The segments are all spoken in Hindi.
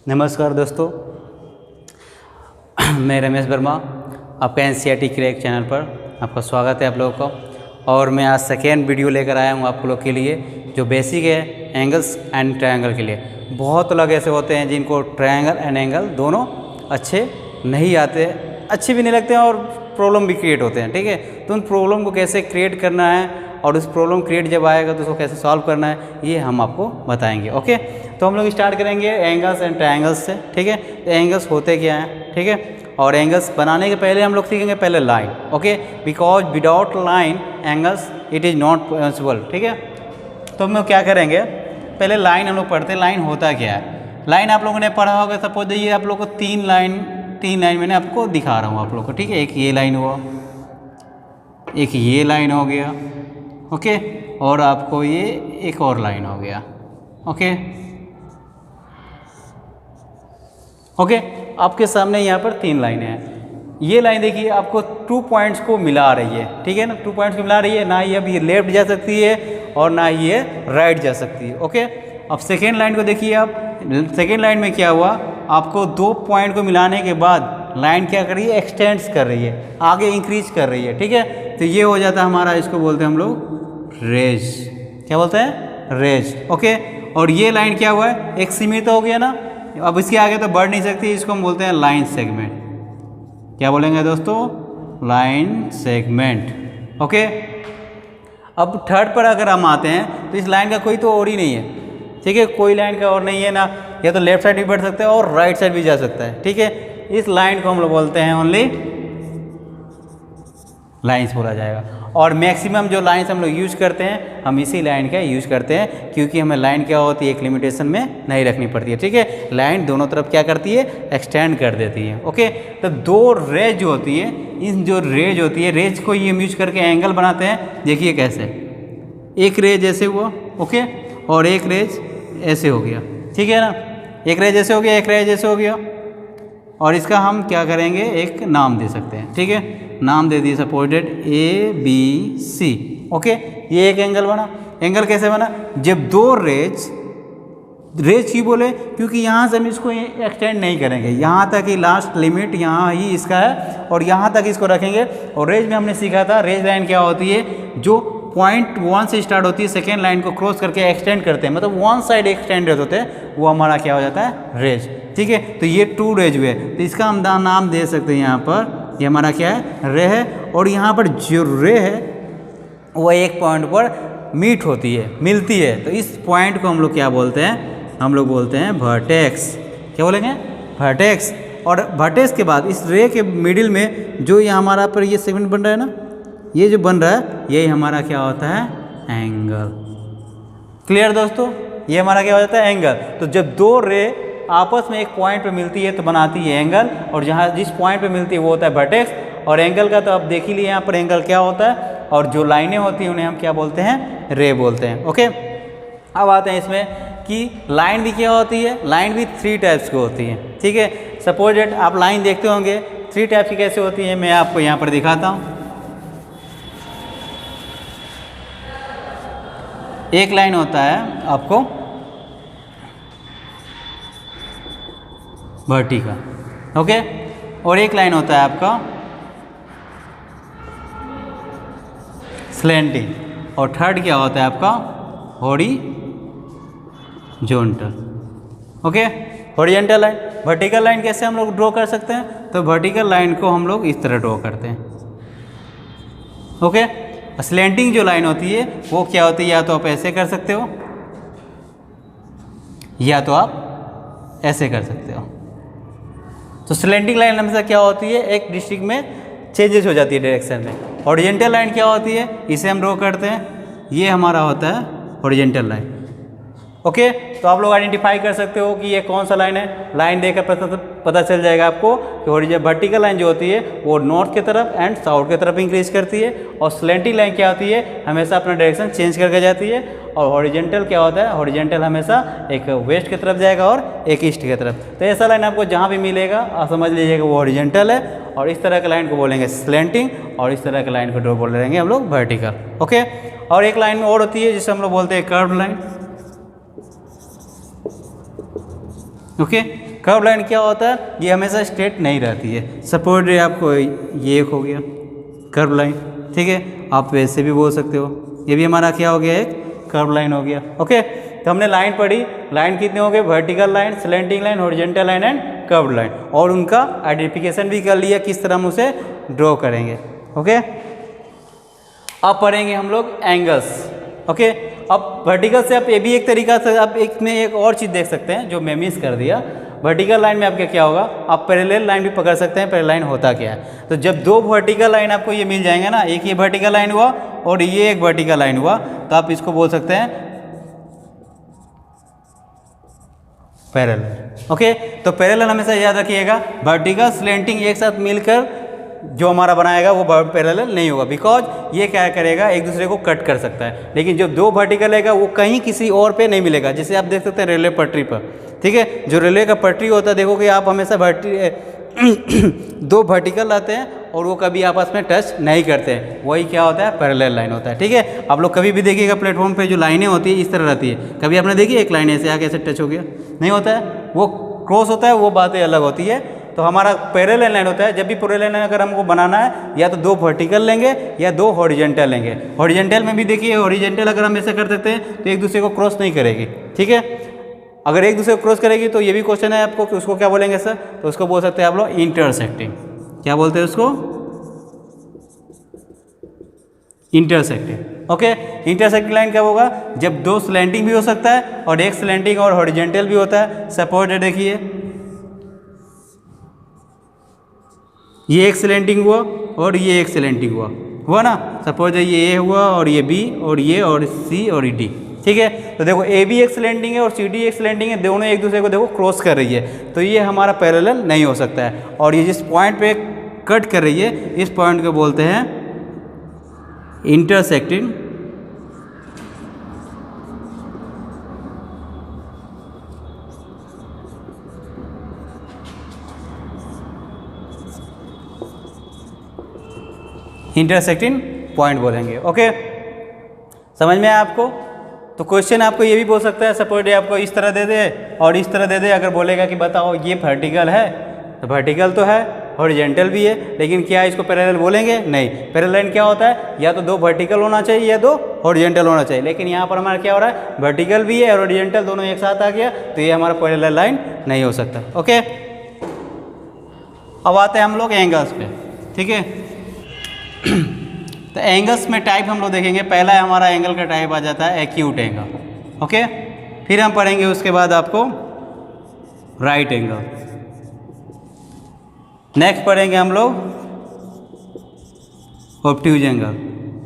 नमस्कार दोस्तों, मैं रमेश वर्मा, आपका एनसीईआरटी क्रैक चैनल पर आपका स्वागत है आप लोगों का। और मैं आज सेकेंड वीडियो लेकर आया हूँ आप लोग के लिए, जो बेसिक है एंगल्स एंड ट्रायंगल के लिए। बहुत लोग ऐसे होते हैं जिनको ट्रायंगल एंड एंगल दोनों अच्छे नहीं आते, अच्छे भी नहीं लगते हैं और प्रॉब्लम भी क्रिएट होते हैं। ठीक है, तो उन प्रॉब्लम को कैसे क्रिएट करना है और उस प्रॉब्लम क्रिएट जब आएगा तो उसको कैसे सॉल्व करना है, ये हम आपको बताएंगे। ओके, तो हम लोग स्टार्ट करेंगे एंगल्स एंड ट्रायंगल्स से। ठीक है, तो एंगल्स होते क्या हैं, ठीक है, और एंगल्स बनाने के पहले हम लोग सीखेंगे पहले line. Okay, because without line angles it is not possible. ठीक है, तो हम लोग क्या करेंगे, पहले लाइन हम लोग पढ़ते हैं। लाइन होता क्या है, लाइन आप लोगों ने पढ़ा होगा। सपोज ये आप लोग को तीन लाइन मैंने आपको दिखा रहा हूँ आप लोग को। ठीक है, एक ये लाइन हुआ, एक ये लाइन हो गया, ओके, और आपको ये एक और लाइन हो गया। ओके, आपके सामने यहाँ पर तीन लाइनें हैं। ये लाइन देखिए आपको 2 पॉइंट्स को मिला रही है। ठीक है ना, 2 पॉइंट्स को मिला रही है, ना ये अब ये लेफ्ट जा सकती है और ना ये राइट जा सकती है। ओके, अब सेकेंड लाइन को देखिए आप। सेकेंड लाइन में क्या हुआ, आपको 2 पॉइंट को मिलाने के बाद लाइन क्या कर रही है, एक्सटेंड्स कर रही है, आगे इंक्रीज कर रही है। ठीक है, तो ये हो जाता है हमारा, इसको बोलते हैं हम लोग रेज। क्या बोलते हैं, रेज। ओके, और ये लाइन क्या हुआ है, एक सीमित हो गया ना, अब इसके आगे तो बढ़ नहीं सकती, इसको हम बोलते हैं लाइन सेगमेंट। क्या बोलेंगे दोस्तों, लाइन सेगमेंट। ओके, अब थर्ड पर अगर हम आते हैं तो इस लाइन का कोई तो और ही नहीं है। ठीक है, कोई लाइन का और नहीं है ना, या तो लेफ्ट साइड भी बढ़ सकता है और राइट साइड भी जा सकता है। ठीक है, इस लाइन को हम लोग बोलते हैं ओनली लाइन्स बोला जाएगा। और मैक्सिमम जो लाइन्स हम लोग यूज़ करते हैं, हम इसी लाइन का यूज़ करते हैं, क्योंकि हमें लाइन क्या होती है, एक लिमिटेशन में नहीं रखनी पड़ती है। ठीक है, लाइन दोनों तरफ क्या करती है, एक्सटेंड कर देती है। ओके, तो 2 रेज जो होती है, इन जो रेज होती है, रेज को ये यूज करके एंगल बनाते हैं। देखिए कैसे, एक रेज ऐसे हुआ, ओके, और एक रेज ऐसे हो गया। ठीक है ना, एक रेज ऐसे हो गया, एक रेज ऐसे हो गया, और इसका हम क्या करेंगे, एक नाम दे सकते हैं। ठीक है, नाम दे दिए सपोर्टेड ABC। ओके, ये एक एंगल बना। एंगल कैसे बना, जब 2 रेज क्यों बोले, क्योंकि यहाँ से हम इसको एक्सटेंड नहीं करेंगे, यहाँ तक ही लास्ट लिमिट यहाँ ही इसका है, और यहाँ तक इसको रखेंगे। और रेज में हमने सीखा था, रेज लाइन क्या होती है, जो पॉइंट 1 से स्टार्ट होती है, सेकेंड लाइन को क्रॉस करके एक्सटेंड करते हैं, मतलब 1 साइड एक्सटेंड होते हैं, वो हमारा क्या हो जाता है, रेज। ठीक है, तो ये 2 रेज हुए, तो इसका हम नाम दे सकते हैं यहाँ पर, ये हमारा क्या है, रे है। और यहाँ पर जो रे है वो एक पॉइंट पर मीट होती है, मिलती है, तो इस पॉइंट को हम लोग क्या बोलते हैं, हम लोग बोलते हैं वर्टेक्स। क्या बोलेंगे, वर्टेक्स। और वर्टेक्स के बाद इस रे के मिडिल में जो ये हमारा पर ये सेगमेंट बन रहा है ना, ये जो बन रहा है, यही हमारा क्या होता है, एंगल। क्लियर दोस्तों, ये हमारा क्या हो जाता है, एंगल। तो जब 2 रे आपस में एक पॉइंट पे मिलती है तो बनाती है एंगल, और जहाँ जिस पॉइंट पे मिलती है वो होता है वर्टेक्स। और एंगल का तो आप देख ही लिए यहाँ पर एंगल क्या होता है, और जो लाइनें होती हैं उन्हें हम क्या बोलते हैं, रे बोलते हैं। ओके, अब आते हैं इसमें कि लाइन भी क्या होती है, लाइन भी 3 टाइप्स की होती है। ठीक है, सपोज डेट आप लाइन देखते होंगे 3 टाइप की कैसे होती है, मैं आपको यहाँ पर दिखाता हूँ। एक लाइन होता है आपको वर्टिकल, ओके, और एक लाइन होता है आपका स्लैंटिंग, और थर्ड क्या होता है आपका horizontal. Okay, horizontal line, vertical line कैसे हम लोग ड्रॉ कर सकते हैं, तो वर्टिकल लाइन को हम लोग इस तरह ड्रॉ करते हैं। ओके, स्लैंटिंग जो लाइन होती है वो क्या होती है, या तो आप ऐसे कर सकते हो, या तो आप ऐसे कर सकते हो। तो स्लैंटिंग लाइन हमेशा क्या होती है, एक डिस्ट्रिक्ट में चेंजेस हो जाती है डायरेक्शन में। हॉरिजॉन्टल लाइन क्या होती है, इसे हम ड्रॉ करते हैं, ये हमारा होता है हॉरिजॉन्टल लाइन। ओके, तो आप लोग आइडेंटिफाई कर सकते हो कि ये कौन सा लाइन है, लाइन देखकर पता चल जाएगा आपको कि वर्टिकल लाइन जो होती है वो नॉर्थ की तरफ एंड साउथ की तरफ इंक्रीज करती है, और स्लैंटिंग लाइन क्या होती है, हमेशा अपना डायरेक्शन चेंज करके जाती है। और हॉरिजॉन्टल क्या होता है, हॉरिजॉन्टल हमेशा एक वेस्ट की तरफ जाएगा और एक ईस्ट की तरफ। तो ऐसा लाइन आपको जहाँ भी मिलेगा आप समझ लीजिएगा वो हॉरिजॉन्टल है, और इस तरह के लाइन को बोलेंगे स्लैंटिंग, और इस तरह के लाइन को बोलेंगे हम लोग वर्टिकल। ओके, और एक लाइन और होती है जिसे हम लोग बोलते हैं curve line. Okay, curve line क्या होता है, ये हमेशा स्ट्रेट नहीं रहती है। सपोज आपको ये एक हो गया कर्व लाइन, ठीक है, आप वैसे भी बोल सकते हो, ये भी हमारा क्या हो गया, एक कर्व लाइन हो गया। ओके, तो हमने लाइन पढ़ी, लाइन कितने हो गए, vertical line, slanting line, horizontal line and curve line, और उनका आइडेंटिफिकेशन भी कर लिया किस तरह हम उसे ड्रॉ करेंगे। ओके, अब पढ़ेंगे हम लोग एंगल्स। ओके, अब वर्टिकल से आप ये भी एक तरीका से आप एक में एक और चीज़ देख सकते हैं जो मैं मिस कर दिया। वर्टिकल लाइन में आपका क्या होगा, आप पैरेलल लाइन भी पकड़ सकते हैं। पैरेलल लाइन होता क्या है, तो जब दो वर्टिकल लाइन आपको ये मिल जाएंगे ना, एक ये वर्टिकल लाइन हुआ और ये एक वर्टिकल लाइन हुआ, तो आप इसको बोल सकते हैं पैरेलल। ओके, तो पैरेलल हमेशा याद रखिएगा, वर्टिकल स्लैंटिंग एक साथ मिलकर जो हमारा बनाएगा वो पैरेलल नहीं होगा, बिकॉज ये क्या करेगा, एक दूसरे को कट कर सकता है। लेकिन जो दो वर्टिकल रहेगा वो कहीं किसी और पे नहीं मिलेगा। जैसे आप देख सकते हैं रेलवे पटरी पर, ठीक है, जो रेलवे का पटरी होता है, देखोगे आप हमेशा दो वर्टिकल रहते हैं और वो कभी आपस में टच नहीं करते हैं, वही क्या होता है, पैरेलल लाइन होता है। ठीक है, आप लोग कभी भी देखिएगा प्लेटफॉर्म पे जो लाइनें होती है इस तरह रहती है, कभी आपने देखी एक लाइन ऐसे आके ऐसे टच हो गया, नहीं होता है, वो क्रॉस होता है, वो बातें अलग होती है। तो हमारा पैरेलल लाइन होता है, जब भी पैरेलल लाइन अगर हमको बनाना है या तो दो वर्टिकल लेंगे या दो हॉरिजॉन्टल लेंगे। हॉरिजॉन्टल में भी देखिए, हॉरिजॉन्टल अगर हम ऐसे कर सकते हैं तो एक दूसरे को क्रॉस नहीं करेगी। ठीक है, अगर एक दूसरे को क्रॉस करेगी तो ये भी क्वेश्चन है आपको कि उसको क्या बोलेंगे सर, तो उसको बोल सकते हैं आप लोग इंटरसेक्टिंग। क्या बोलते हैं उसको, इंटरसेक्टिंग। ओके, इंटरसेक्टिंग लाइन क्या होगा, जब दो स्लैंटिंग भी हो सकता है और एक स्लैंटिंग और हॉरिजॉन्टल भी होता है। सपोज देखिए ये एक स्लैंटिंग हुआ और ये एक स्लैंटिंग हुआ ना, सपोज ये ए हुआ और ये बी और ये और सी और डी। ठीक है, तो देखो ए बी एक स्लैंटिंग है और सी डी एक स्लैंटिंग है, दोनों एक दूसरे को देखो क्रॉस कर रही है, तो ये हमारा पैरेलल नहीं हो सकता है। और ये जिस पॉइंट पे कट कर रही है इस पॉइंट को बोलते हैं इंटरसेक्टिंग इंटरसेक्टिंग पॉइंट बोलेंगे। ओके, समझ में आया आपको। तो क्वेश्चन आपको ये भी बोल सकता है, सपोज आपको इस तरह दे दे और इस तरह दे दे, अगर बोलेगा कि बताओ ये वर्टिकल है, तो वर्टिकल तो है, हॉरिजॉन्टल भी है, लेकिन क्या इसको पैरेलल बोलेंगे, नहीं। पैरेलल लाइन क्या होता है, या तो दो वर्टिकल होना चाहिए या दो हॉरिजॉन्टल होना चाहिए, लेकिन यहाँ पर हमारा क्या हो रहा है, वर्टिकल भी है और हॉरिजॉन्टल दोनों एक साथ आ गया, तो ये हमारा पैरेलल लाइन नहीं हो सकता। ओके, अब आते हैं हम लोग एंगल्स पे। ठीक है, तो एंगल्स में टाइप हम लोग देखेंगे। पहला हमारा एंगल का टाइप आ जाता है एक्यूट एंगल। ओके, फिर हम पढ़ेंगे उसके बाद आपको राइट एंगल, नेक्स्ट पढ़ेंगे हम लोग ऑब्ट्यूज एंगल,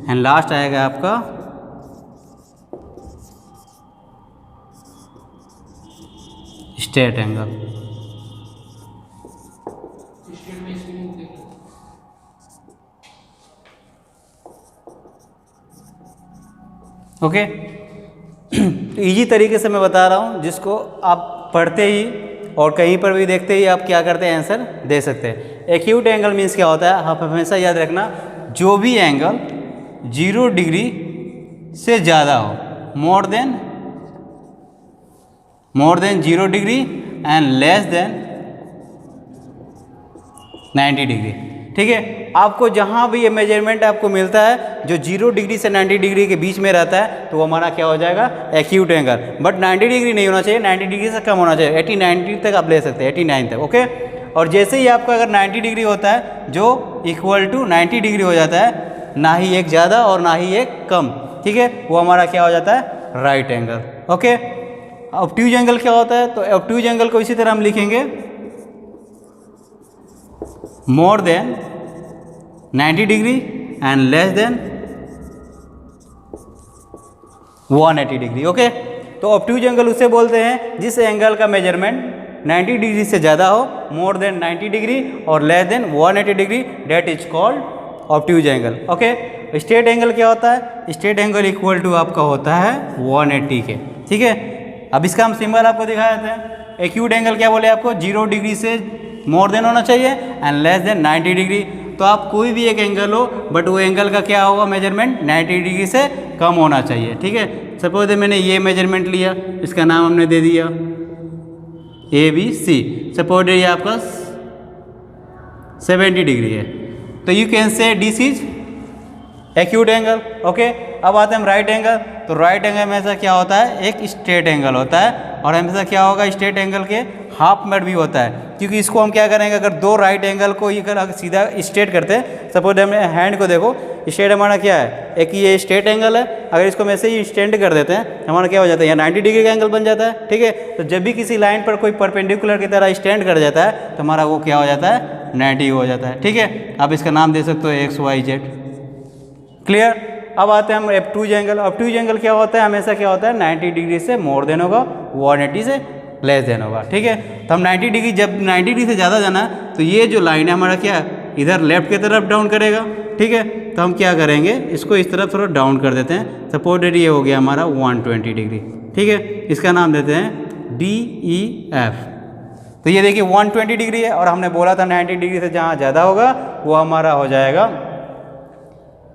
एंड लास्ट आएगा आपका स्ट्रेट एंगल। ओके, तो ईजी तरीके से मैं बता रहा हूँ, जिसको आप पढ़ते ही और कहीं पर भी देखते ही आप क्या करते हैं, आंसर दे सकते हैं। एक्यूट एंगल मीन्स क्या होता है, आप हमेशा याद रखना, जो भी एंगल 0 डिग्री से ज़्यादा हो, more then 0 degree and less than 90 degree. ठीक है, आपको जहाँ भी ये मेजरमेंट आपको मिलता है जो 0 डिग्री से 90 डिग्री के बीच में रहता है, तो वो हमारा क्या हो जाएगा, एक्यूट एंगल। बट 90 डिग्री नहीं होना चाहिए, 90 डिग्री से कम होना चाहिए, 80-90 तक आप ले सकते हैं, 89 तक। ओके, और जैसे ही आपका अगर 90 डिग्री होता है, जो इक्वल टू 90 डिग्री हो जाता है, ना ही एक ज़्यादा और ना ही एक कम, ठीक है, वो हमारा क्या हो जाता है, right angle. Okay, obtuse angle क्या होता है, तो ऑब्ट्यूज एंगल को इसी तरह हम लिखेंगे, मोर than 90 degree and less than 180 degree. Okay, तो ऑब्ट्यूज एंगल उसे बोलते हैं जिस एंगल का मेजरमेंट 90 डिग्री से ज़्यादा हो, मोर देन 90 डिग्री और less than 180 degree, that is called obtuse angle. Okay, straight angle क्या होता है, स्ट्रेट एंगल इक्वल टू आपका होता है 180 के। ठीक है, अब इसका हम सिंबल आपको दिखा देते हैं। एक्यूट एंगल क्या बोले आपको, 0 डिग्री से मोर देन होना चाहिए एंड लेस देन 90 डिग्री। तो आप कोई भी एक एंगल हो, बट वो एंगल का क्या होगा, मेजरमेंट 90 डिग्री से कम होना चाहिए। ठीक है, सपोज मैंने ये मेजरमेंट लिया, इसका नाम हमने दे दिया ABC, सपोज ये आपका 70 डिग्री है, तो you can say this is acute angle. Okay, अब आते हैं हम राइट एंगल। तो राइट एंगल में ऐसा क्या होता है, एक स्ट्रेट एंगल होता है, और हमेशा क्या होगा, स्ट्रेट एंगल के हाफ मेड भी होता है, क्योंकि इसको हम क्या करेंगे, अगर दो राइट एंगल को ये अगर सीधा स्ट्रेट करते हैं, सपोज हम हैंड को देखो, स्ट्रेट हमारा क्या है, एक ये स्ट्रेट एंगल है, अगर इसको हम ऐसे ही स्टैंड कर देते हैं, हमारा क्या हो जाता है, यहाँ 90 डिग्री का एंगल बन जाता है। ठीक है, तो जब भी किसी लाइन पर कोई परपेंडिकुलर की तरह स्टैंड कर जाता है, तो हमारा वो क्या हो जाता है, 90 हो जाता है। ठीक है, आप इसका नाम दे सकते हो XYZ। क्लियर। अब आते हैं हम ऑब्टूज एंगल। ऑब्टूज एंगल क्या होता है, हमेशा क्या होता है, 90 डिग्री से मोर देन होगा, 180 से लेस देन होगा। ठीक है, तो हम 90 डिग्री, जब 90 डिग्री से ज़्यादा जाना है, तो ये जो लाइन है हमारा क्या इधर लेफ्ट की तरफ डाउन करेगा। ठीक है, तो हम क्या करेंगे, इसको इस तरफ थोड़ा डाउन कर देते हैं। सपोज ये हो गया हमारा 120 डिग्री। ठीक है, इसका नाम देते हैं DEF। तो ये देखिए 120 डिग्री है, और हमने बोला था 90 डिग्री से जहाँ ज़्यादा होगा वो हमारा हो जाएगा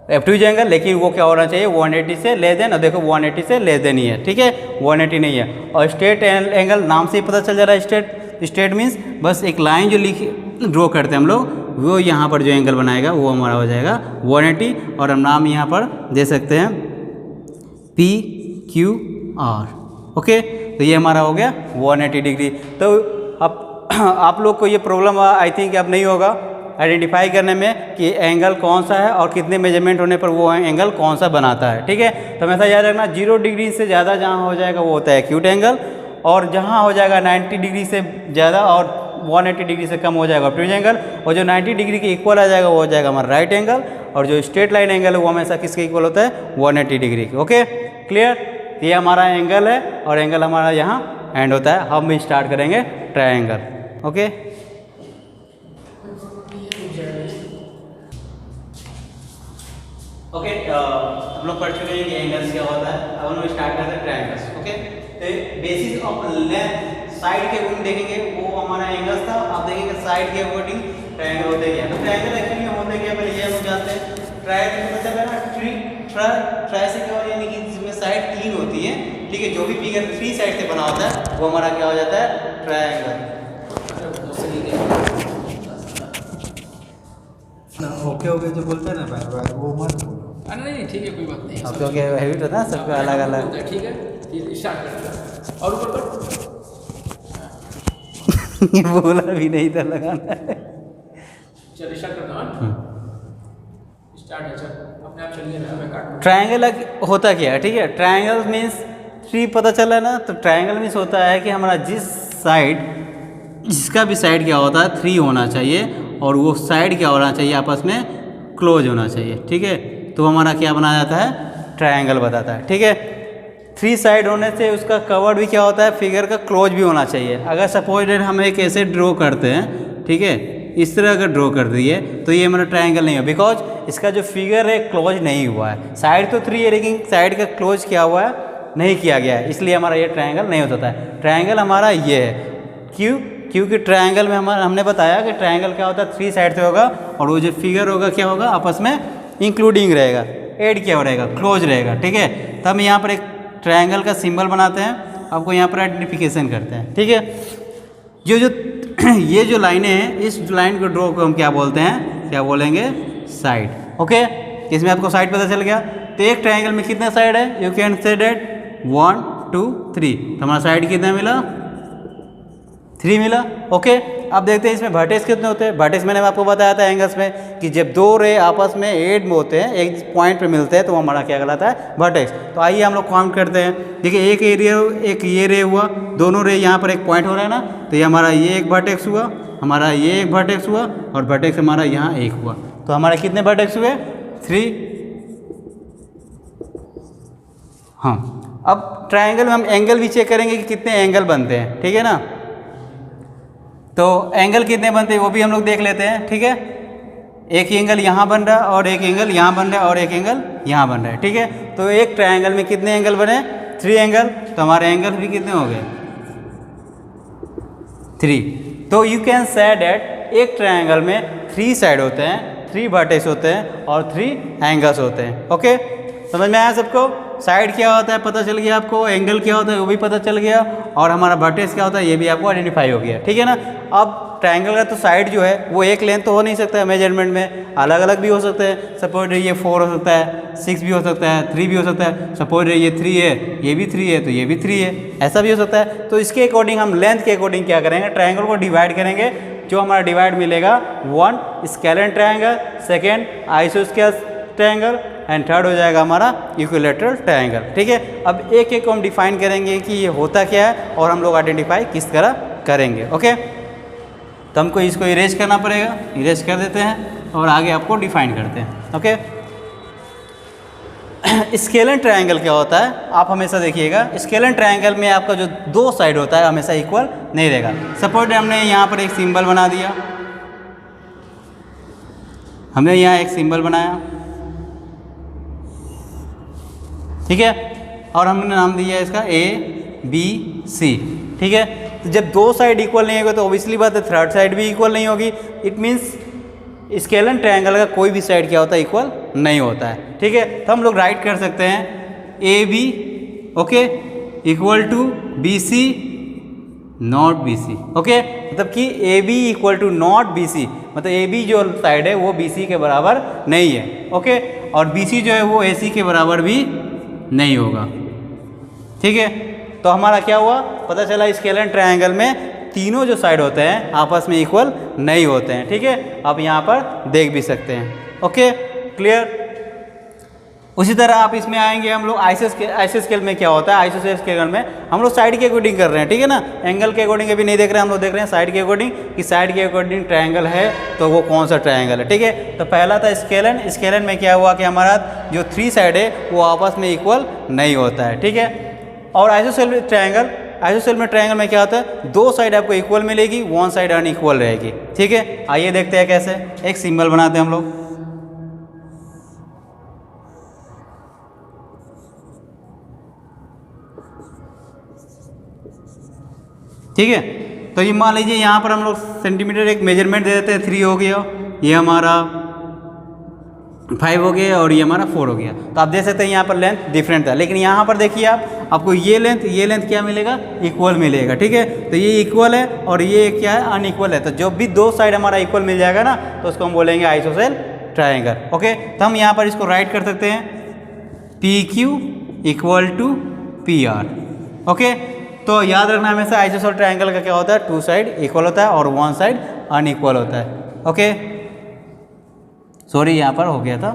ऑब्टूज एंगल, लेकिन वो क्या होना चाहिए, 180 से लेस देन, और देखो 180 से लेस देन ही है। ठीक है, 180 नहीं है। और स्ट्रेट एंगल नाम से ही पता चल जा रहा है, स्ट्रेट मीन्स बस एक लाइन जो ड्रॉ करते हैं हम लोग, वो यहाँ पर जो एंगल बनाएगा वो हमारा हो जाएगा 180, और हम नाम यहाँ पर दे सकते हैं PQR। ओके, तो ये हमारा हो गया 180 डिग्री। तो अब आप लोग को ये प्रॉब्लम आई थिंक अब नहीं होगा आइडेंटिफाई करने में कि एंगल कौन सा है और कितने मेजरमेंट होने पर वो एंगल कौन सा बनाता है। ठीक है, तो हमेशा याद रखना 0 डिग्री से ज़्यादा जहाँ हो जाएगा वो होता है एक्यूट एंगल, और जहाँ हो जाएगा 90 डिग्री से ज़्यादा और 180 डिग्री से कम हो जाएगा ऑब्टूज एंगल, और जो 90 डिग्री के इक्वल आ जाएगा वो हो जाएगा हमारा राइट एंगल, और जो स्ट्रेट लाइन एंगल है वो हमेशा किसके इक्वल होता है, 180 डिग्री के। Okay, clear. ये हमारा एंगल है, और एंगल हमारा यहाँ एंड होता है। हम भी स्टार्ट करेंगे ट्रायंगल। ओके, ओके, हम लोग पढ़ चुके हैं कि एंगल्स क्या होता है। अब हम लोग स्टार्ट करते हैं ट्रायंगल्स। ओके, तो बेसिस ऑफ लेंथ साइड के अकॉर्डिंग देखेंगे, वो हमारा एंगल्स था। अब देखेंगे साइड के अकॉर्डिंग ट्रायंगल होते क्या। तो ट्रायंगल एक्चुअली होते क्या, पहले ये हम जानते हैं। ट्रायंगल मतलब है ना, ट्राई से क्या हो, यानी कि जिसमें साइड 3 होती है। ठीक है, जो भी फिगर 3 साइड से बना होता है वो हमारा क्या हो जाता है, ट्रायंगल। ओके ओके जो बोलते हैं ना भाई वो मत बोलो। नहीं ठीक है, कोई बात नहीं। क्योंकि हैबिट होता है सबका अलग अलग। ठीक है, स्टार्ट करते और ऊपर बोला भी नहीं था लगाना है। चल स्टार्ट करता हूं। स्टार्ट है, चल अपने आप चलिए ना, मैं काट। ट्रायंगल होता क्या है, ठीक है। ट्रायंगल मीन्स 3 पता चला ना, तो ट्रायंगल मीन्स होता है कि हमारा जिसका भी साइड क्या होता है 3 होना चाहिए, और वो साइड क्या होना चाहिए, आपस में क्लोज होना चाहिए। ठीक है, तो हमारा क्या बनाया जाता है, ट्रायंगल बताता है। ठीक है, 3 साइड होने से उसका कवर्ड भी क्या होता है, फिगर का क्लोज भी होना चाहिए। अगर सपोज हम एक ऐसे ड्रॉ करते हैं, ठीक है, इस तरह अगर ड्रॉ कर दिए तो ये हमारा ट्रायंगल नहीं है, बिकॉज इसका जो फिगर है क्लोज नहीं हुआ है। साइड तो 3 है, लेकिन साइड का क्लोज क्या हुआ है, नहीं किया गया है, इसलिए हमारा ये ट्रायंगल नहीं होता है। ट्रायंगल हमारा ये है, क्योंकि ट्रायंगल में हमने बताया कि ट्रायंगल क्या होता है, 3 साइड से होगा, और वो जो फिगर होगा क्या होगा, आपस में इंक्लूडिंग रहेगा, ऐड क्या रहेगा, क्लोज रहेगा। ठीक है, तो हम यहाँ पर एक ट्रायंगल का सिंबल बनाते हैं, आपको यहाँ पर आइडेंटिफिकेशन करते हैं। ठीक है, जो ये जो लाइनें हैं, इस लाइन को ड्रॉ को हम क्या बोलते हैं, क्या बोलेंगे, साइड। ओके, इसमें आपको साइड पता चल गया। तो एक ट्रायंगल में कितने साइड है, यू कैन से डेट 1 2 3, तो हमारा साइड कितना मिला, 3 मिला। ओके, अब देखते हैं इसमें वर्टेक्स कितने होते हैं। वर्टेक्स मैंने आपको बताया था एंगल्स में कि जब 2 रे आपस में एड में होते हैं, एक पॉइंट पे मिलते हैं, तो हमारा क्या कहलाता है, वर्टेक्स। तो आइए हम लोग काउंट करते हैं। देखिए एक एरिया, एक ये रे हुआ, दोनों रे यहाँ पर एक पॉइंट हो रहा है ना, तो ये हमारा ये एक वर्टेक्स हुआ, हमारा ये एक वर्टेक्स हुआ, और वर्टेक्स हमारा यहाँ एक हुआ। तो हमारे कितने वर्टेक्स हुए, 3। हाँ, अब ट्रायंगल में हम एंगल भी चेक करेंगे कि कितने एंगल बनते हैं। ठीक है ना, तो एंगल कितने बनते हैं वो भी हम लोग देख लेते हैं। ठीक है, एक एंगल यहाँ बन रहा है, और एक एंगल यहाँ बन रहा है, और एक एंगल यहाँ बन रहा है। ठीक है, तो एक ट्रायंगल में कितने एंगल बने, 3 एंगल। तो हमारे एंगल भी कितने हो गए, 3। तो यू कैन से डेट एक ट्रायंगल में 3 साइड होते हैं, 3 वर्टेक्स होते हैं, और 3 एंगल्स होते हैं। ओके, समझ में आया सबको। साइड क्या होता है पता चल गया आपको, एंगल क्या होता है वो भी पता चल गया, और हमारा वर्टेक्स क्या होता है ये भी आपको आइडेंटिफाई हो गया, ठीक है ना। अब ट्रायंगल का तो साइड जो है वो एक लेंथ तो हो नहीं सकता है मेजरमेंट में, अलग अलग भी हो सकते हैं। सपोज ये 4 हो सकता है, 6 भी हो सकता है, 3 भी हो सकता है। सपोज ये 3 है, ये भी 3 है, तो ये भी 3 है, ऐसा भी हो सकता है। तो इसके अकॉर्डिंग हम लेंथ के अकॉर्डिंग क्या करेंगे, ट्रायंगल को डिवाइड करेंगे। जो हमारा डिवाइड मिलेगा 1 स्केलेन ट्रायंगल, सेकेंड आइसोस्केल ट्रायंगल, एंड थर्ड हो जाएगा हमारा इक्विलैटरल ट्रायंगल, ठीक है। अब एक एक को हम डिफाइन करेंगे कि ये होता क्या है और हम लोग आइडेंटिफाई किस तरह करेंगे, ओके। तो हमको इसको इरेज करना पड़ेगा, इरेज कर देते हैं और आगे आपको डिफाइन करते हैं, ओके। स्केलेन ट्रायंगल क्या होता है, आप हमेशा देखिएगा स्केलेन ट्रायंगल में आपका जो 2 साइड होता है हमेशा इक्वल नहीं रहेगा। सपोज हमने यहाँ पर एक सिंबल बना दिया, हमने यहाँ एक सिंबल बनाया, ठीक है, और हमने नाम दिया इसका ABC, ठीक है। तो जब 2 साइड इक्वल नहीं होगा तो ऑब्वियसली बात है थर्ड साइड भी इक्वल नहीं होगी। इट मीन्स स्केलेन ट्रायंगल का कोई भी साइड क्या होता है इक्वल नहीं होता है, ठीक है। तो हम लोग राइट कर सकते हैं AB, okay, equal to BC not BC, okay. मतलब कि AB equal to not BC, मतलब AB जो साइड है वो BC के बराबर नहीं है, ओके, और BC जो है वो AC के बराबर भी नहीं होगा, ठीक है। तो हमारा क्या हुआ, पता चला स्केलेन ट्रायंगल में तीनों जो साइड होते हैं आपस में इक्वल नहीं होते हैं, ठीक है। आप यहाँ पर देख भी सकते हैं, ओके, क्लियर। उसी तरह आप इसमें आएंगे, हम लोग आइसोस्केल में क्या होता है, आइसोस्केल में हम लोग साइड के अकॉर्डिंग कर रहे हैं, ठीक है ना। एंगल के अकॉर्डिंग अभी नहीं देख रहे हैं, हम लोग देख रहे हैं साइड के अकॉर्डिंग कि साइड के अकॉर्डिंग ट्रायंगल है तो वो कौन सा ट्रायंगल है, ठीक है। तो पहला था स्केलेन, स्केलेन में क्या हुआ कि हमारा जो 3 साइड है वो आपस में इक्वल नहीं होता है, ठीक है। और आइसोसेल ट्रायंगल, आइसोसेल में ट्रायंगल में क्या होता है 2 साइड आपको इक्वल मिलेगी, 1 साइड अनइक्वल रहेगी, ठीक है। आइए देखते हैं कैसे, एक सिंबल बनाते हैं हम लोग, ठीक है। तो ये मान लीजिए यहाँ पर हम लोग सेंटीमीटर एक मेजरमेंट दे देते हैं, 3 हो गया, ये हमारा 5 हो गया और ये हमारा 4 हो गया। तो आप देख सकते हैं यहाँ पर लेंथ डिफरेंट था, लेकिन यहाँ पर देखिए आपको ये लेंथ क्या मिलेगा, इक्वल मिलेगा, ठीक है। तो ये इक्वल है और ये क्या है, अनइक्वल है। तो जो भी 2 साइड हमारा इक्वल मिल जाएगा ना तो उसको हम बोलेंगे आइसोसेल ट्रायंगल, ओके। तो हम यहाँ पर इसको राइट कर सकते हैं PQ equal to PR, okay. तो याद रखना हमेशा आइसोसेल ट्रायंगल का क्या होता है, 2 साइड इक्वल होता है और 1 साइड अनइक्वल होता है, ओके। सॉरी यहाँ पर हो गया था,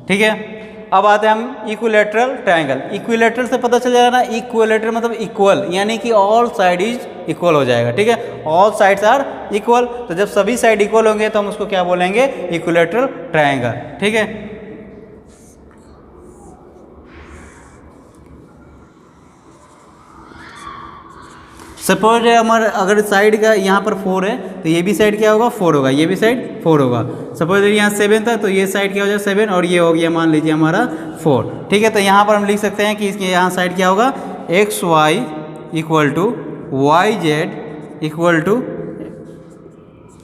ठीक है। अब आते हैं हम इक्विलैटरल ट्रायंगल। इक्विलैटरल से पता चल जाएगा ना, इक्विलैटरल मतलब इक्वल, यानी कि ऑल साइड इज इक्वल हो जाएगा, ठीक है। ऑल साइड्स आर इक्वल, तो जब सभी साइड इक्वल होंगे तो हम उसको क्या बोलेंगे, इक्विलैटरल ट्रायंगल, ठीक है। सपोज हमारा अगर साइड का यहाँ पर 4 है तो ये भी साइड क्या होगा, 4 होगा, ये भी साइड 4 होगा। सपोज यहाँ 7 था तो ये साइड क्या हो जाएगा 7 और ये हो गया मान लीजिए हमारा 4, ठीक है। तो यहाँ पर हम लिख सकते हैं कि इसके यहाँ साइड क्या होगा, XY equal to YZ equal to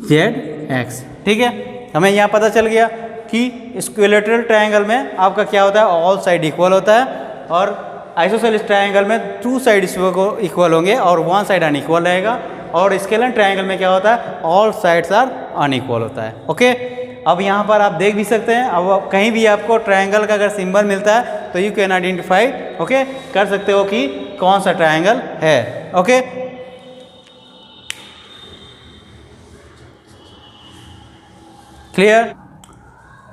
ZX, ठीक है। हमें यहाँ पता चल गया कि इक्विलैटरल ट्रायंगल में आपका क्या होता है, ऑल साइड इक्वल होता है, और आइसोसेलेस ट्रायंगल में 2 साइड इक्वल होंगे और 1 साइड अनइक्वल रहेगा, और स्केलेन ट्रायंगल में क्या होता है, ऑल साइड्स आर अनइक्वल होता है, ओके। अब यहाँ पर आप देख भी सकते हैं, अब कहीं भी आपको ट्रायंगल का अगर सिंबल मिलता है तो यू कैन आइडेंटिफाई, ओके, कर सकते हो कि कौन सा ट्रायंगल है, ओके। Clear,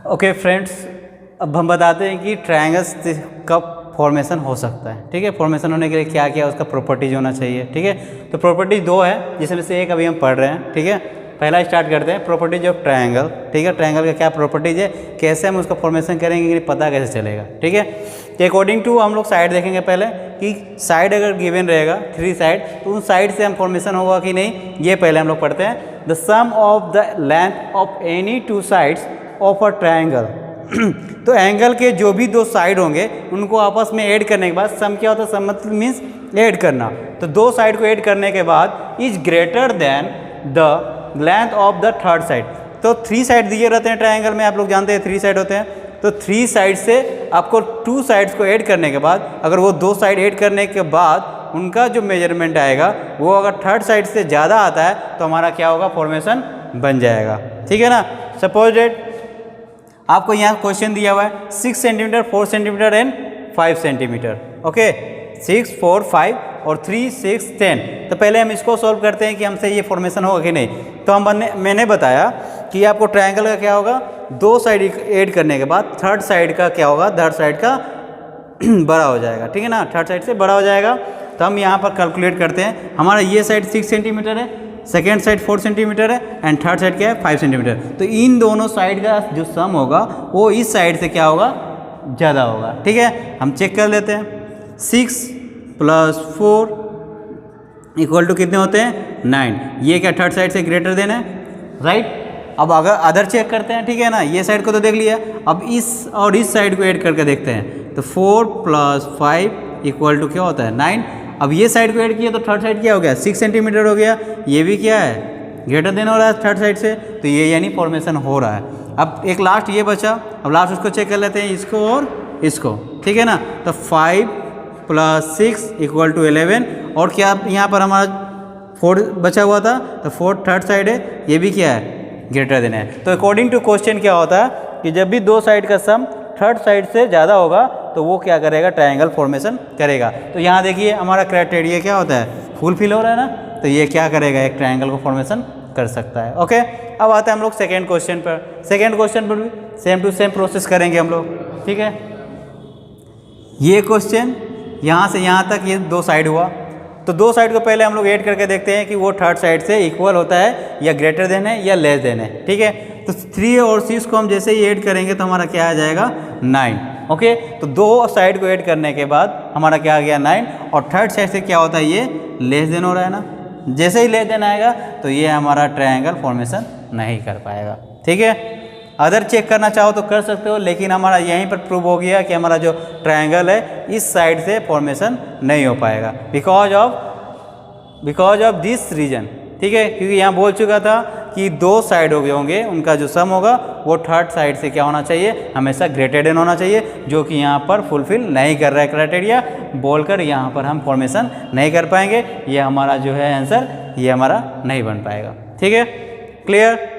okay friends. अब हम बताते हैं कि ट्रायंगल्स कब फॉर्मेशन हो सकता है, ठीक है। फॉर्मेशन होने के लिए क्या क्या उसका प्रॉपर्टीज होना चाहिए, ठीक है। तो प्रॉपर्टीज 2 है जिसमें से एक अभी हम पढ़ रहे हैं, ठीक है। पहला स्टार्ट करते हैं, प्रॉपर्टीज ऑफ ट्रायंगल, ठीक है। ट्रायंगल का क्या प्रॉपर्टीज है, कैसे हम उसका फॉर्मेशन करेंगे कि पता कैसे चलेगा, ठीक है। तो अकॉर्डिंग टू हम लोग साइड देखेंगे पहले कि साइड अगर गिवन रहेगा 3 साइड तो उन साइड से हम फॉर्मेशन होगा कि नहीं, ये पहले हम लोग पढ़ते हैं। The sum of the length of any 2 sides of a triangle तो एंगल के जो भी 2 साइड होंगे उनको आपस में ऐड करने के बाद सम क्या होता है, सम मतलब मीन्स ऐड करना। तो 2 साइड को ऐड करने के बाद is greater than the length of the third side. तो 3 साइड दिए रहते हैं ट्रायंगल में, आप लोग जानते हैं 3 साइड होते हैं, तो 3 साइड से आपको 2 साइड्स को ऐड करने के बाद, अगर वो 2 साइड ऐड करने के बाद उनका जो मेजरमेंट आएगा वो अगर थर्ड साइड से ज़्यादा आता है तो हमारा क्या होगा, फॉर्मेशन बन जाएगा। ठीक है ना। सपोज डेट आपको यहाँ क्वेश्चन दिया हुआ है 6 centimetre, 4 centimetre and 5 centimetre. Okay, 6, 4, 5 और 3, 6, 10। तो पहले हम इसको सॉल्व करते हैं कि हमसे ये फॉर्मेशन होगा कि नहीं। तो मैंने बताया कि आपको ट्रायंगल का क्या होगा, 2 साइड ऐड करने के बाद थर्ड साइड का क्या होगा, थर्ड साइड का बड़ा हो जाएगा। ठीक है ना, थर्ड साइड से बड़ा हो जाएगा। तो हम यहाँ पर कैलकुलेट करते हैं, हमारा ये साइड 6 सेंटीमीटर है, सेकेंड साइड 4 सेंटीमीटर है एंड थर्ड साइड क्या है 5 सेंटीमीटर। तो इन दोनों साइड का जो सम होगा वो इस साइड से क्या होगा, ज़्यादा होगा। ठीक है, हम चेक कर लेते हैं। 6 + 4 इक्वल टू कितने होते हैं, 9। ये क्या थर्ड साइड से ग्रेटर देन है, राइट। अब अगर अदर चेक करते हैं, ठीक है ना, ये साइड को तो देख लिया, अब इस और इस साइड को ऐड करके देखते हैं। तो 4 + 5 इक्वल टू क्या होता है, 9। अब ये साइड को ऐड किया तो थर्ड साइड क्या हो गया, 6 सेंटीमीटर हो गया। ये भी क्या है, ग्रेटर देन हो रहा है थर्ड साइड से, तो ये यानी फॉर्मेशन हो रहा है। अब एक लास्ट ये बचा, अब लास्ट उसको चेक कर लेते हैं, इसको और इसको। ठीक है ना, तो 5 + 6 इक्वल टू 11। और क्या यहाँ पर हमारा 4 बचा हुआ था, तो 4 थर्ड साइड है, ये भी क्या है, ग्रेटर देन है। तो अकॉर्डिंग टू क्वेश्चन क्या होता है कि जब भी 2 साइड का सम थर्ड साइड से ज़्यादा होगा तो वो क्या करेगा, ट्रायंगल फॉर्मेशन करेगा। तो यहाँ देखिए हमारा क्राइटेरिया क्या होता है, फुलफिल हो रहा है ना, तो ये क्या करेगा, एक ट्रायंगल को फॉर्मेशन कर सकता है। ओके, अब आते हैं हम लोग सेकेंड क्वेश्चन पर। सेकेंड क्वेश्चन पर भी सेम टू सेम प्रोसेस करेंगे हम लोग। ठीक है, ये क्वेश्चन यहाँ से यहाँ तक ये 2 साइड हुआ, तो 2 साइड को पहले हम लोग ऐड करके देखते हैं कि वो थर्ड साइड से इक्वल होता है या ग्रेटर देन है या लेस देन है। ठीक है, तो 3 और 6 को हम जैसे ही ऐड करेंगे तो हमारा क्या आ जाएगा, 9। ओके, तो 2 साइड को ऐड करने के बाद हमारा क्या आ गया, 9। और थर्ड साइड से क्या होता है, ये लेस देन हो रहा है ना, जैसे ही लेस देन आएगा तो ये हमारा ट्रायंगल फॉर्मेशन नहीं कर पाएगा। ठीक है, अदर चेक करना चाहो तो कर सकते हो, लेकिन हमारा यहीं पर प्रूव हो गया कि हमारा जो ट्रायंगल है इस साइड से फॉर्मेशन नहीं हो पाएगा बिकॉज ऑफ दिस रीजन। ठीक है, क्योंकि यहाँ बोल चुका था कि 2 साइड हो गए होंगे, उनका जो सम होगा वो थर्ड साइड से क्या होना चाहिए, हमेशा ग्रेटर देन होना चाहिए, जो कि यहाँ पर फुलफिल नहीं कर रहा है क्राइटेरिया, बोलकर यहाँ पर हम फॉर्मेशन नहीं कर पाएंगे। ये हमारा जो है आंसर, ये हमारा नहीं बन पाएगा। ठीक है, क्लियर।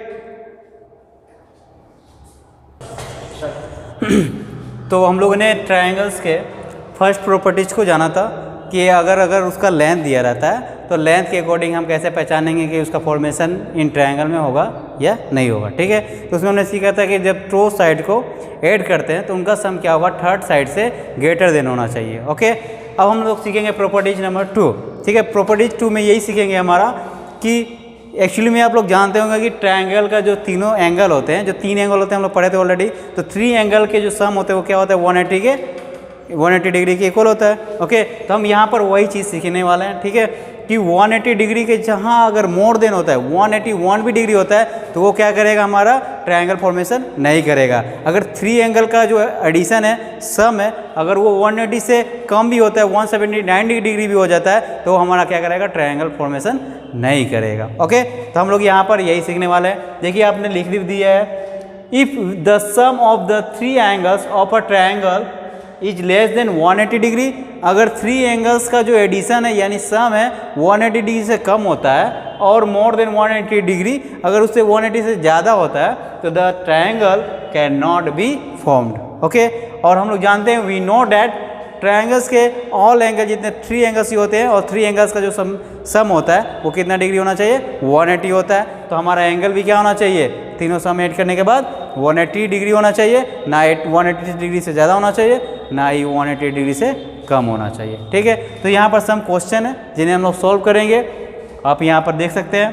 तो हम लोगों ने ट्रायंगल्स के फर्स्ट प्रॉपर्टीज को जाना था कि अगर उसका लेंथ दिया रहता है तो लेंथ के अकॉर्डिंग हम कैसे पहचानेंगे कि उसका फॉर्मेशन इन ट्रायंगल में होगा या नहीं होगा। ठीक है, तो उसमें हमने सीखा था कि जब टू साइड को ऐड करते हैं तो उनका सम क्या होगा, थर्ड साइड से ग्रेटर देन होना चाहिए। ओके, अब हम लोग सीखेंगे प्रॉपर्टीज नंबर 2। ठीक है, प्रॉपर्टीज 2 में यही सीखेंगे हमारा कि एक्चुअली में आप लोग जानते होंगे कि ट्रायंगल का जो तीनों एंगल होते हैं, जो 3 एंगल होते हैं हम लोग पढ़े थे ऑलरेडी, तो 3 एंगल के जो सम होते हैं वो क्या होता है, 180 डिग्री के इक्वल होता है। ओके, तो हम यहाँ पर वही चीज़ सीखने वाले हैं। ठीक है, कि 180 डिग्री के जहाँ अगर मोर देन होता है, 181 भी डिग्री होता है, तो वो क्या करेगा, हमारा ट्रायंगल फॉर्मेशन नहीं करेगा। अगर 3 एंगल का जो एडिशन है, सम है, अगर वो 180 से कम भी होता है, 179 डिग्री भी हो जाता है, तो वो हमारा क्या करेगा, ट्रायंगल फॉर्मेशन नहीं करेगा। ओके, तो हम लोग यहाँ पर यही सीखने वाले हैं। देखिए आपने लिख दिया है, if the sum of the 3 angles of a triangle is less than 180 degree, अगर 3 एंगल्स का जो एडिशन है यानी सम है 180 डिग्री से कम होता है, और मोर देन 180 डिग्री अगर उससे 180 से ज़्यादा होता है, तो the triangle can not be formed. Okay, और हम लोग जानते हैं, वी नो डैट ट्रायंगल्स के ऑल एंगल जितने 3 एंगल्स ही होते हैं, और 3 एंगल्स का जो सम होता है वो कितना डिग्री होना चाहिए, 180 होता है। तो हमारा एंगल भी क्या होना चाहिए, तीनों सम ऐड करने के बाद 180 डिग्री होना चाहिए, ना 180 डिग्री से ज़्यादा होना चाहिए, ना ही 180 डिग्री से कम होना चाहिए। ठीक है, तो यहाँ पर सम क्वेश्चन है जिन्हें हम लोग सॉल्व करेंगे। आप यहाँ पर देख सकते हैं,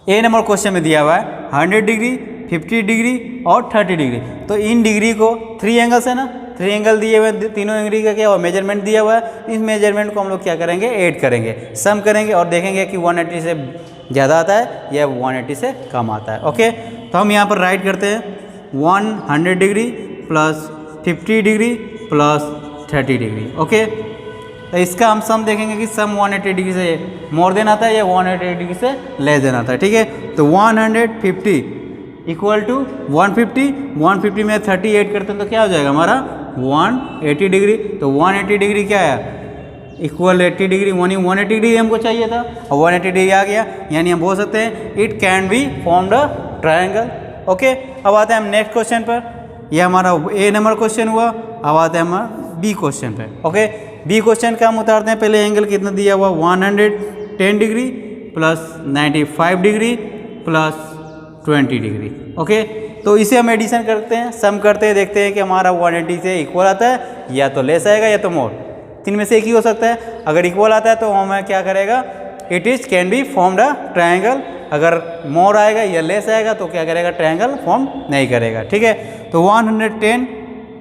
ए नंबर क्वेश्चन में दिया हुआ है 100 डिग्री, 50 डिग्री और 30 डिग्री। तो इन डिग्री को 3 एंगल्स है ना, 3 एंगल दिए हुए, तीनों एंगल का क्या हुआ, मेजरमेंट दिया हुआ है। इस मेजरमेंट को हम लोग क्या करेंगे, ऐड करेंगे, सम करेंगे और देखेंगे कि 180 से ज़्यादा आता है या 180 से कम आता है। ओके, तो हम यहाँ पर राइट करते हैं 100 degree plus 50 degree plus 30 degree. Okay, तो इसका हम सम देखेंगे कि सम 180 डिग्री से मोर देन आता है या 180 डिग्री से लेस देन आता है। ठीक है, तो 150 इक्वल टू 150, 150 में 30 ऐड करते हैं तो क्या हो जाएगा हमारा 180 डिग्री। तो 180 डिग्री क्या है, इक्वल 80 डिग्री, 180 डिग्री हमको चाहिए था और 180 डिग्री आ गया, यानी हम बोल सकते हैं it can be formed a triangle. Okay, अब आते हैं हम नेक्स्ट क्वेश्चन पर। यह हमारा ए नंबर क्वेश्चन हुआ। अब आते हैं हमारा बी क्वेश्चन पे। ओके, बी क्वेश्चन का हम उतारते हैं। पहले एंगल कितना दिया हुआ 110 degree plus 95 degree plus 20 degree. Okay, तो इसे हम एडिशन करते हैं, सम करते हैं, देखते हैं कि हमारा 180 से इक्वल आता है या तो लेस आएगा या तो मोर, तीन में से एक ही हो सकता है। अगर इक्वल आता है तो हमें क्या करेगा, it is can be formed a triangle. अगर मोर आएगा या लेस आएगा तो क्या करेगा, ट्रायंगल फॉर्म नहीं करेगा। ठीक है, तो 110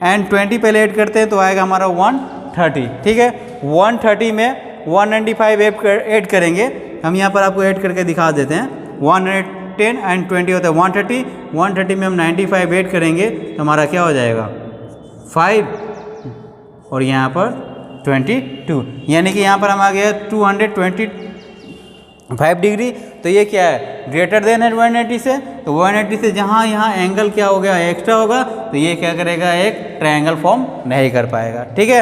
एंड 20 पहले ऐड करते हैं तो आएगा हमारा 130। ठीक है, 130 में 195 ऐड करेंगे, हम यहाँ पर आपको ऐड करके दिखा देते हैं। 110 एंड 20 होता है 130, 130 में हम 95 ऐड करेंगे तो हमारा क्या हो जाएगा 5 और यहाँ पर 22, यानी कि यहाँ पर हम आ गया 225 डिग्री। तो ये क्या है, ग्रेटर देन है 180 से, तो 180 से जहाँ यहाँ एंगल क्या हो गया, एक्स्ट्रा होगा, तो ये क्या करेगा, एक ट्रायंगल फॉर्म नहीं कर पाएगा। ठीक है,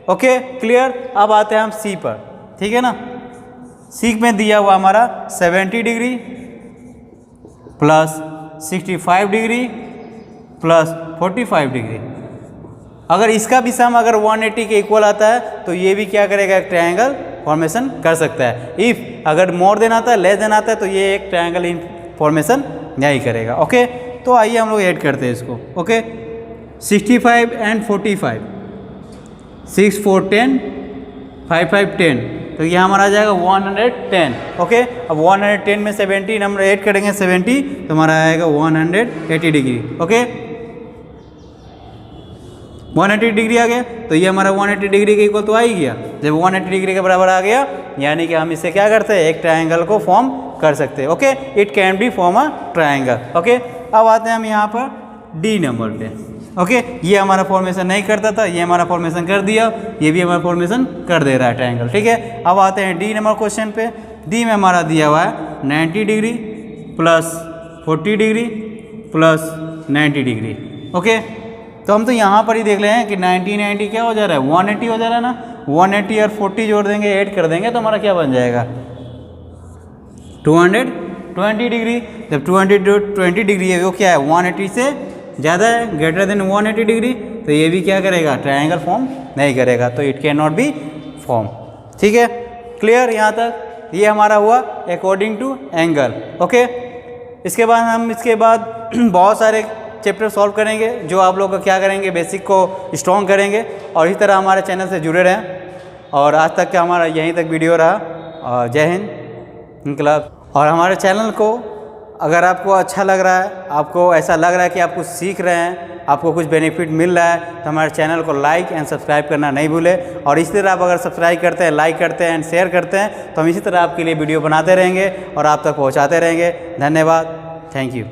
ओके क्लियर। अब आते हैं हम सी पर। ठीक है ना, सी में दिया हुआ हमारा 70 degree plus 65 degree plus 45 degree. अगर इसका भी सम अगर 180 के इक्वल आता है तो ये भी क्या करेगा, एक ट्रायंगल फॉर्मेशन कर सकता है। इफ़ अगर मोर देन आता है, लेस देन आता है तो ये एक ट्रायंगल इन फॉर्मेशन नहीं करेगा। ओके, तो आइए हम लोग ऐड करते हैं इसको। ओके, 65 एंड 45, 6 4 10, 5 5 10, तो ये हमारा आ जाएगा 110। ओके, अब 110 में 70 नंबर ऐड करेंगे 70 तो हमारा आएगा 180 डिग्री। ओके, 180 डिग्री आ गया, तो ये हमारा 180 डिग्री के इक्वल तो आ ही गया। जब 180 डिग्री के बराबर आ गया, यानी कि हम इससे क्या करते हैं, एक ट्रायंगल को फॉर्म कर सकते हैं। Okay, it can be form a triangle. Okay, अब आते हैं हम यहाँ पर डी नंबर पे। ओके, ये हमारा फॉर्मेशन नहीं करता था, ये हमारा फॉर्मेशन कर दिया, ये भी हमारा फॉर्मेशन कर दे रहा है ट्रायंगल। ठीक है, अब आते हैं डी नंबर क्वेश्चन पे। डी में हमारा दिया हुआ है 90 degree plus 40 degree plus 90 degree. Okay, तो हम तो यहाँ पर ही देख रहे हैं कि 90 90 क्या हो जा रहा है, 180 हो जा रहा है ना। 180 और 40 जोड़ देंगे, ऐड कर देंगे तो हमारा क्या बन जाएगा 220 डिग्री। जब 220 डिग्री है वो क्या है, 180 से ज़्यादा है, ग्रेटर देन 180 डिग्री, तो ये भी क्या करेगा, ट्रायंगल फॉर्म नहीं करेगा, तो it can not be form. ठीक है, क्लियर यहाँ तक। ये हमारा हुआ अकॉर्डिंग टू एंगल। ओके, इसके बाद हम बहुत सारे चैप्टर सॉल्व करेंगे जो आप लोग क्या करेंगे, बेसिक को स्ट्रॉन्ग करेंगे। और इसी तरह हमारे चैनल से जुड़े रहें। और आज तक का हमारा यहीं तक वीडियो रहा। और जय हिंद, इनकलाब। और हमारे चैनल को अगर आपको अच्छा लग रहा है, आपको ऐसा लग रहा है कि आप कुछ सीख रहे हैं, आपको कुछ बेनिफिट मिल रहा है, तो हमारे चैनल को लाइक एंड सब्सक्राइब करना नहीं भूलें। और इसी तरह आप अगर सब्सक्राइब करते हैं, लाइक करते हैं एंड शेयर करते हैं तो हम इसी तरह आपके लिए वीडियो बनाते रहेंगे और आप तक पहुँचाते रहेंगे। धन्यवाद, थैंक यू।